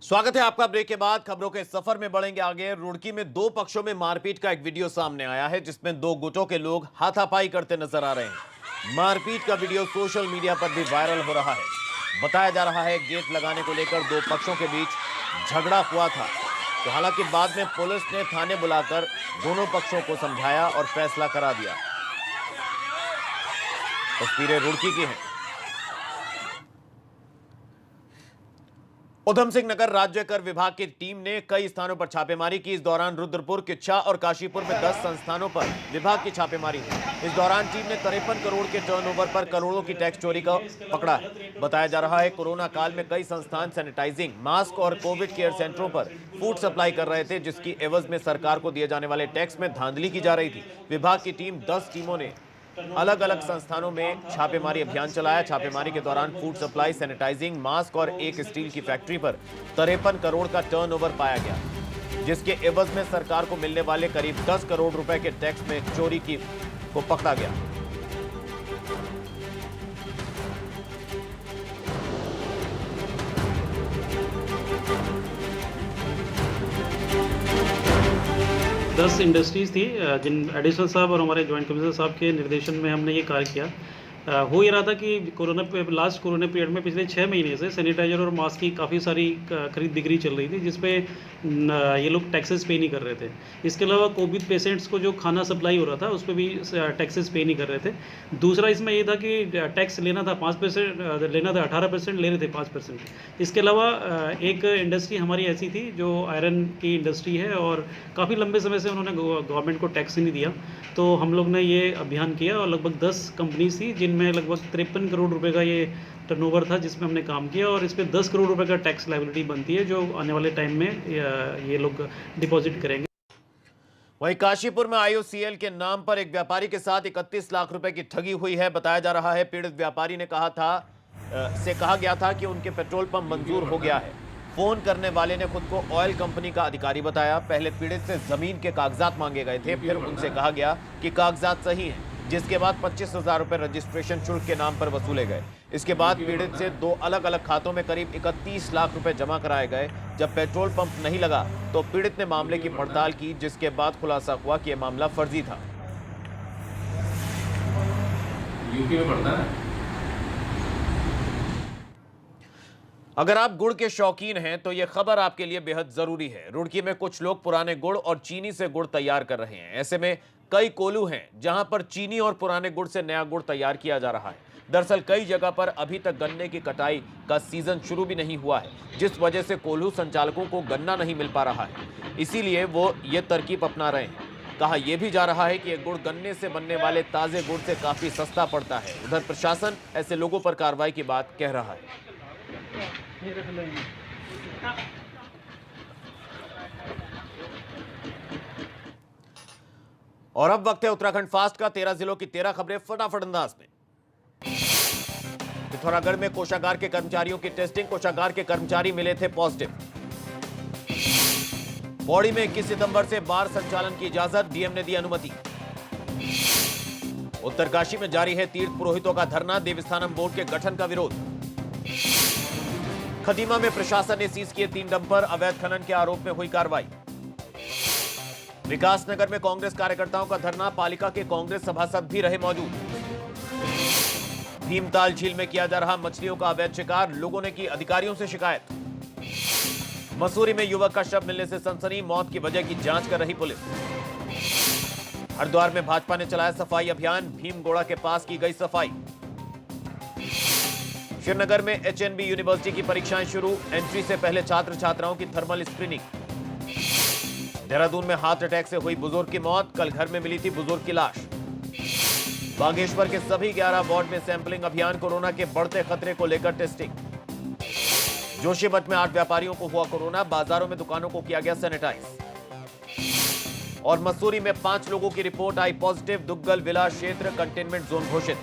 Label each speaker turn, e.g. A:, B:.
A: स्वागत है आपका। ब्रेक के बाद खबरों के सफर में बढ़ेंगे आगे। रुड़की में दो पक्षों में मारपीट का एक वीडियो सामने आया है, जिसमें दो गुटों के लोग हाथापाई करते नजर आ रहे हैं। मारपीट का वीडियो सोशल मीडिया पर भी वायरल हो रहा है। बताया जा रहा है गेट लगाने को लेकर दो पक्षों के बीच झगड़ा हुआ था, तो हालांकि बाद में पुलिस ने थाने बुलाकर दोनों पक्षों को समझाया और फैसला करा दिया। तस्वीरें रुड़की की हैं। उधम सिंह नगर राज्य कर विभाग की टीम ने कई स्थानों पर छापेमारी की। इस दौरान रुद्रपुर, किच्छा और काशीपुर में 10 संस्थानों पर विभाग की छापेमारी हुई। इस दौरान टीम ने 53 करोड़ के टर्नओवर पर करोड़ों की टैक्स चोरी का पकड़ा है। बताया जा रहा है कोरोना काल में कई संस्थान सैनिटाइजिंग, मास्क और कोविड केयर सेंटरों पर फूड सप्लाई कर रहे थे, जिसकी एवज में सरकार को दिए जाने वाले टैक्स में धांधली की जा रही थी। विभाग की टीम 10 टीमों ने अलग अलग संस्थानों में छापेमारी अभियान चलाया। छापेमारी के दौरान फूड सप्लाई, सैनिटाइजिंग, मास्क और एक स्टील की फैक्ट्री पर 53 करोड़ का टर्नओवर पाया गया, जिसके एवज में सरकार को मिलने वाले करीब 10 करोड़ रुपए के टैक्स में चोरी को पकड़ा गया।
B: दस इंडस्ट्रीज़ थी जिन एडिशनल साहब और हमारे जॉइंट कमिश्नर साहब के निर्देशन में हमने ये कार्य किया। हो ये रहा था कि लास्ट कोरोना पीरियड में पिछले 6 महीने से सैनिटाइजर और मास्क की काफ़ी सारी खरीद बिक्री चल रही थी, जिसपे ये लोग टैक्सेस पे नहीं कर रहे थे। इसके अलावा कोविड पेशेंट्स को जो खाना सप्लाई हो रहा था उस पर भी टैक्सेस पे नहीं कर रहे थे। दूसरा इसमें ये था कि टैक्स लेना था 5%, लेना था 18%, ले रहे थे 5%। इसके अलावा एक इंडस्ट्री हमारी ऐसी थी जो आयरन की इंडस्ट्री है और काफ़ी लंबे समय से उन्होंने गवर्नमेंट को टैक्स नहीं दिया, तो हम लोग ने ये अभियान किया और लगभग 10 कंपनीज थी जिनमें लगभग 53 करोड़ रुपए का ये टर्नओवर था, जिसमें हमने काम किया और इस पे 10 करोड़ रुपए का टैक्स लायबिलिटी बनती है, जो आने वाले टाइम में ये लोग डिपॉजिट करेंगे।
A: वहीं काशीपुर में IOCL के नाम पर एक व्यापारी के साथ 31 लाख रुपए की ठगी हुई है। बताया जा रहा है पीड़ित व्यापारी ने कहा गया था कि उनके पेट्रोल पंप मंजूर हो गया है। फोन करने वाले ने खुद को ऑयल कंपनी का अधिकारी बताया। पहले पीड़ित से जमीन के कागजात मांगे गए थे, फिर उनसे कहा गया कि कागजात सही हैं, जिसके बाद 25,000 रुपए रजिस्ट्रेशन शुल्क के नाम पर वसूले गए। इसके बाद पीड़ित से दो अलग अलग खातों में करीब 31 लाख रुपए जमा कराए गए। जब पेट्रोल पंप नहीं लगा तो पीड़ित ने मामले की पड़ताल की, जिसके बाद खुलासा हुआ कि यह मामला फर्जी था।
C: यूपी में पड़ता है।
A: अगर आप गुड़ के शौकीन हैं तो यह खबर आपके लिए बेहद जरूरी है। रुड़की में कुछ लोग पुराने गुड़ और चीनी से गुड़ तैयार कर रहे हैं। ऐसे में कई कोल्हू हैं जहां पर चीनी और पुराने गुड़ से नया गुड़ तैयार किया जा रहा है। दरअसल कई जगह पर अभी तक गन्ने की कटाई का सीजन शुरू भी नहीं हुआ है, जिस वजह से कोल्हू संचालकों को गन्ना नहीं मिल पा रहा है। इसीलिए वो ये तरकीब अपना रहे हैं। कहा यह भी जा रहा है कि यह गुड़ गन्ने से बनने वाले ताजे गुड़ से काफी सस्ता पड़ता है। उधर प्रशासन ऐसे लोगों पर कार्रवाई की बात कह रहा है। और अब वक्त है उत्तराखंड फास्ट का। 13 जिलों की 13 खबरें फटाफट अंदाज में। पिथौरागढ़ में कोषागार के कर्मचारियों की टेस्टिंग, कोषागार के कर्मचारी मिले थे पॉजिटिव। पौड़ी में 21 सितंबर से बार संचालन की इजाजत, डीएम ने दी अनुमति। उत्तरकाशी में जारी है तीर्थ पुरोहितों का धरना, देवस्थानम बोर्ड के गठन का विरोध। खदीमा में प्रशासन ने सीज किए 3 डंपर, अवैध खनन के आरोप में हुई कार्रवाई। विकासनगर में कांग्रेस कार्यकर्ताओं का धरना, पालिका के कांग्रेस सभासद भी रहे मौजूद। भीमताल झील में किया जा रहा मछलियों का अवैध शिकार, लोगों ने की अधिकारियों से शिकायत। मसूरी में युवक का शव मिलने से सनसनी, मौत की वजह की जांच कर रही पुलिस। हरिद्वार में भाजपा ने चलाया सफाई अभियान, भीमगोड़ा के पास की गई सफाई। श्रीनगर में HNB यूनिवर्सिटी की परीक्षाएं शुरू, एंट्री से पहले छात्र छात्राओं की थर्मल स्क्रीनिंग। देहरादून में हार्ट अटैक से हुई बुजुर्ग की मौत, कल घर में मिली थी बुजुर्ग की लाश। बागेश्वर के सभी 11 वार्ड में सैंपलिंग अभियान, कोरोना के बढ़ते खतरे को लेकर टेस्टिंग। जोशीमठ में 8 व्यापारियों को हुआ कोरोना, बाजारों में दुकानों को किया गया सैनिटाइज। और मसूरी में 5 लोगों की रिपोर्ट आई पॉजिटिव, दुग्गल विला क्षेत्र कंटेनमेंट जोन घोषित।